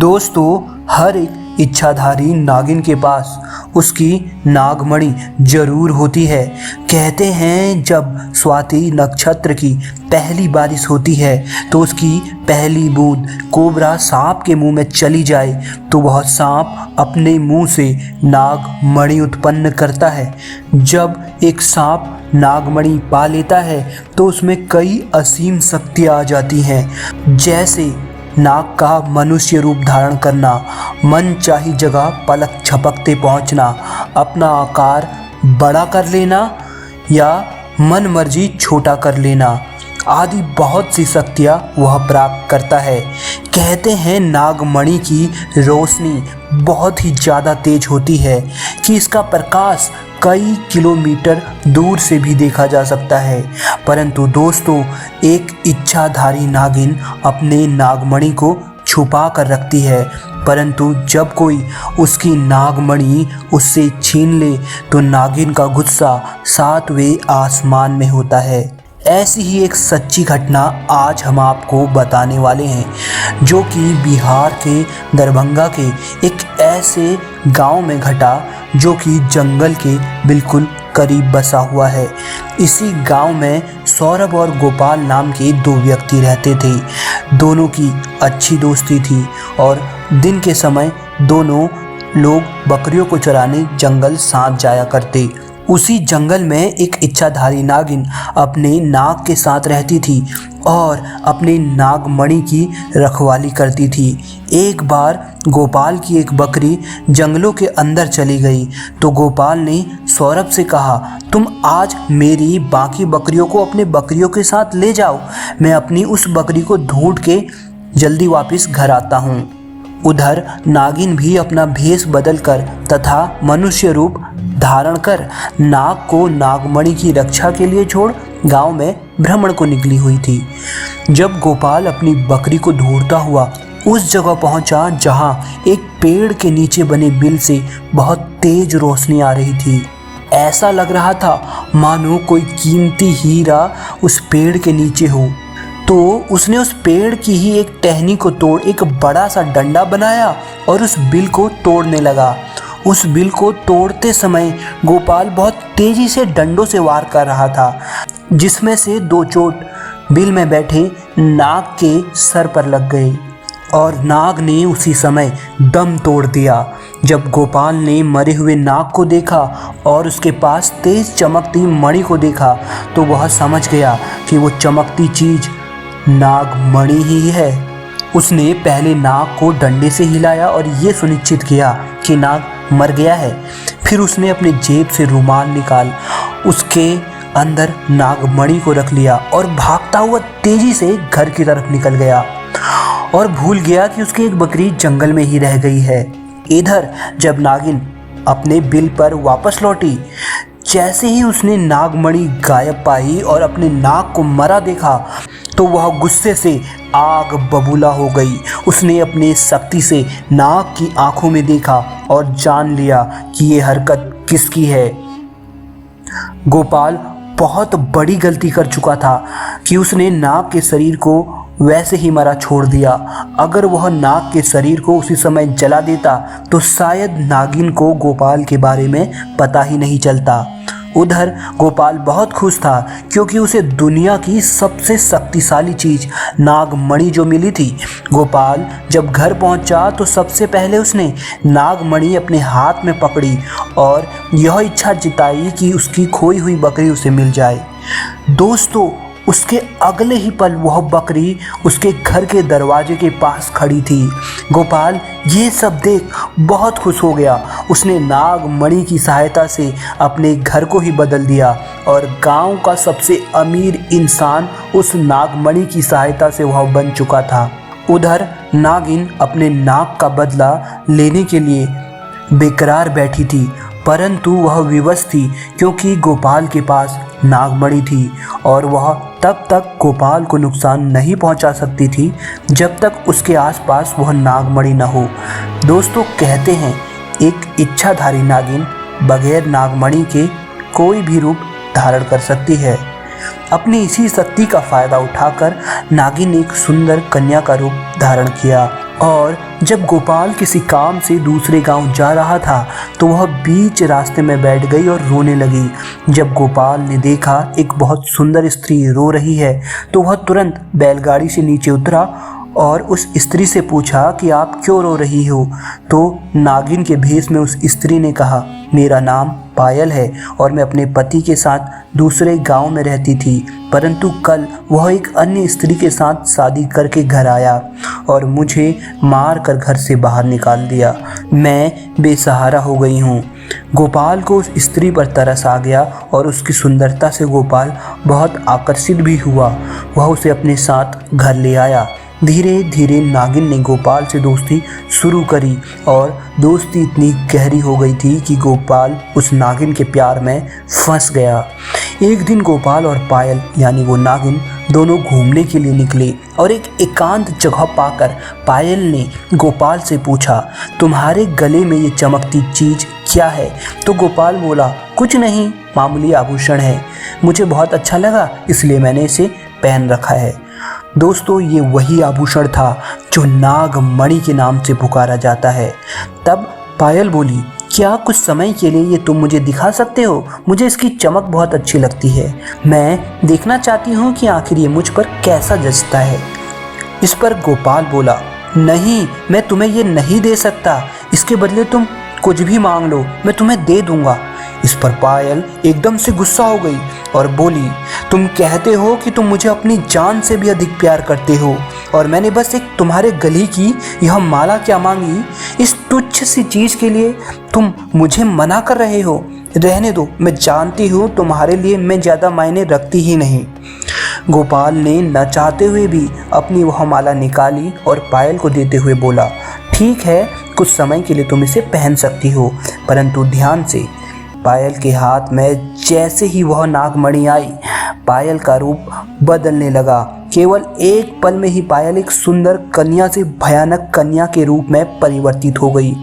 दोस्तों, हर एक इच्छाधारी नागिन के पास उसकी नागमणि जरूर होती है। कहते हैं जब स्वाति नक्षत्र की पहली बारिश होती है तो उसकी पहली बूंद कोबरा सांप के मुंह में चली जाए तो वह सांप अपने मुंह से नागमणि उत्पन्न करता है। जब एक सांप नागमणि पा लेता है तो उसमें कई असीम शक्तियाँ आ जाती हैं, जैसे नाग का मनुष्य रूप धारण करना, मन चाही जगह पलक झपकते पहुंचना, अपना आकार बड़ा कर लेना या मन मर्जी छोटा कर लेना आदि बहुत सी शक्तियाँ वह प्राप्त करता है। कहते हैं नागमणि की रोशनी बहुत ही ज़्यादा तेज होती है कि इसका प्रकाश कई किलोमीटर दूर से भी देखा जा सकता है। परंतु दोस्तों, एक इच्छाधारी नागिन अपने नागमणि को छुपा कर रखती है, परंतु जब कोई उसकी नागमणि उससे छीन ले तो नागिन का गुस्सा सातवें आसमान में होता है। ऐसी ही एक सच्ची घटना आज हम आपको बताने वाले हैं, जो कि बिहार के दरभंगा के एक ऐसे गांव में घटा जो कि जंगल के बिल्कुल करीब बसा हुआ है। इसी गांव में सौरभ और गोपाल नाम के दो व्यक्ति रहते थे। दोनों की अच्छी दोस्ती थी और दिन के समय दोनों लोग बकरियों को चराने जंगल साथ जाया करते। उसी जंगल में एक इच्छाधारी नागिन अपने नाग के साथ रहती थी और अपने नागमणि की रखवाली करती थी। एक बार गोपाल की एक बकरी जंगलों के अंदर चली गई तो गोपाल ने सौरभ से कहा, तुम आज मेरी बाकी बकरियों को अपने बकरियों के साथ ले जाओ, मैं अपनी उस बकरी को ढूंढ के जल्दी वापस घर आता हूँ। उधर नागिन भी अपना भेष बदल कर तथा मनुष्य रूप धारण कर नाग को नागमणि की रक्षा के लिए छोड़ गांव में भ्रमण को निकली हुई थी। जब गोपाल अपनी बकरी को ढूंढता हुआ उस जगह पहुंचा जहां एक पेड़ के नीचे बने बिल से बहुत तेज रोशनी आ रही थी। ऐसा लग रहा था मानो कोई कीमती हीरा उस पेड़ के नीचे हो। तो उसने उस पेड़ की ही एक टहनी को तोड़ एक बड़ा सा डंडा बनाया और उस बिल को तोड़ने लगा। उस बिल को तोड़ते समय गोपाल बहुत तेजी से डंडों से वार कर रहा था, जिसमें से दो चोट बिल में बैठे नाग के सर पर लग गई और नाग ने उसी समय दम तोड़ दिया। जब गोपाल ने मरे हुए नाग को देखा और उसके पास तेज चमकती मणि को देखा तो वह समझ गया कि वो चमकती चीज नागमणि ही है। उसने पहले नाग को डंडे से हिलाया और ये सुनिश्चित किया कि नाग मर गया है। फिर उसने अपने जेब से रुमाल निकाल उसके अंदर नागमणि को रख लिया और भागता हुआ तेजी से घर की तरफ निकल गया और भूल गया कि उसकी एक बकरी जंगल में ही रह गई है। इधर जब नागिन अपने बिल पर वापस लौटी, जैसे ही उसने नागमणि गायब पाई और अपने नाग को मरा देखा तो वह गुस्से से आग बबूला हो गई। उसने अपने शक्ति से नाग की आंखों में देखा और जान लिया कि ये हरकत किसकी है। गोपाल बहुत बड़ी गलती कर चुका था कि उसने नाग के शरीर को वैसे ही मरा छोड़ दिया। अगर वह नाग के शरीर को उसी समय जला देता तो शायद नागिन को गोपाल के बारे में पता ही नहीं चलता। उधर गोपाल बहुत खुश था क्योंकि उसे दुनिया की सबसे शक्तिशाली चीज नागमणि जो मिली थी। गोपाल जब घर पहुंचा तो सबसे पहले उसने नागमणि अपने हाथ में पकड़ी और यह इच्छा जताई कि उसकी खोई हुई बकरी उसे मिल जाए। दोस्तों, उसके अगले ही पल वह बकरी उसके घर के दरवाजे के पास खड़ी थी। गोपाल ये सब देख बहुत खुश हो गया। उसने नागमणि की सहायता से अपने घर को ही बदल दिया और गांव का सबसे अमीर इंसान उस नागमणि की सहायता से वह बन चुका था। उधर नागिन अपने नाग का बदला लेने के लिए बेकरार बैठी थी, परंतु वह विवश थी क्योंकि गोपाल के पास नागमणि थी और वह तब तक गोपाल को नुकसान नहीं पहुंचा सकती थी जब तक उसके आसपास वह नागमणि न हो। दोस्तों, कहते हैं एक इच्छाधारी नागिन बगैर नागमणि के कोई भी रूप धारण कर सकती है। अपनी इसी शक्ति का फायदा उठाकर नागिन एक सुंदर कन्या का रूप धारण किया। और जब गोपाल किसी काम से दूसरे गांव जा रहा था तो वह बीच रास्ते में बैठ गई और रोने लगी। जब गोपाल ने देखा एक बहुत सुंदर स्त्री रो रही है तो वह तुरंत बैलगाड़ी से नीचे उतरा और उस स्त्री से पूछा कि आप क्यों रो रही हो। तो नागिन के भेष में उस स्त्री ने कहा, मेरा नाम पायल है और मैं अपने पति के साथ दूसरे गांव में रहती थी, परंतु कल वह एक अन्य स्त्री के साथ शादी करके घर आया और मुझे मार कर घर से बाहर निकाल दिया। मैं बेसहारा हो गई हूँ। गोपाल को उस स्त्री पर तरस आ गया और उसकी सुंदरता से गोपाल बहुत आकर्षित भी हुआ। वह उसे अपने साथ घर ले आया। धीरे धीरे नागिन ने गोपाल से दोस्ती शुरू करी और दोस्ती इतनी गहरी हो गई थी कि गोपाल उस नागिन के प्यार में फंस गया। एक दिन गोपाल और पायल यानी वो नागिन दोनों घूमने के लिए निकले और एक एकांत जगह पाकर पायल ने गोपाल से पूछा, तुम्हारे गले में ये चमकती चीज़ क्या है? तो गोपाल बोला, कुछ नहीं, मामूली आभूषण है, मुझे बहुत अच्छा लगा इसलिए मैंने इसे पहन रखा है। दोस्तों, ये वही आभूषण था जो नागमणि के नाम से पुकारा जाता है। तब पायल बोली, क्या कुछ समय के लिए ये तुम मुझे दिखा सकते हो? मुझे इसकी चमक बहुत अच्छी लगती है। मैं देखना चाहती हूँ कि आखिर ये मुझ पर कैसा जचता है। इस पर गोपाल बोला, नहीं, मैं तुम्हें ये नहीं दे सकता, इसके बदले तुम कुछ भी मांग लो, मैं तुम्हें दे दूंगा। इस पर पायल एकदम से गुस्सा हो गई और बोली, तुम कहते हो कि तुम मुझे अपनी जान से भी अधिक प्यार करते हो और मैंने बस एक तुम्हारे गले की यह माला क्या मांगी? इस तुच्छ सी चीज़ के लिए तुम मुझे मना कर रहे हो? रहने दो, मैं जानती हूँ तुम्हारे लिए मैं ज़्यादा मायने रखती ही नहीं। गोपाल ने न चाहते हुए भी अपनी वह माला निकाली और पायल को देते हुए बोला, ठीक है, कुछ समय के लिए तुम इसे पहन सकती हो, परंतु ध्यान से। पायल के हाथ में जैसे ही वह नागमणि आई, पायल का रूप बदलने लगा। केवल एक पल में ही पायल एक सुंदर कन्या से भयानक कन्या के रूप में परिवर्तित हो गई।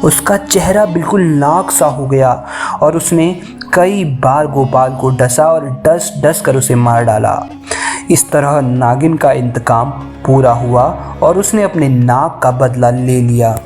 उसका चेहरा बिल्कुल नाग सा हो गया और उसने कई बार गोपाल को डसा और डस डस कर उसे मार डाला। इस तरह नागिन का इंतकाम पूरा हुआ और उसने अपने नाग का बदला ले लिया।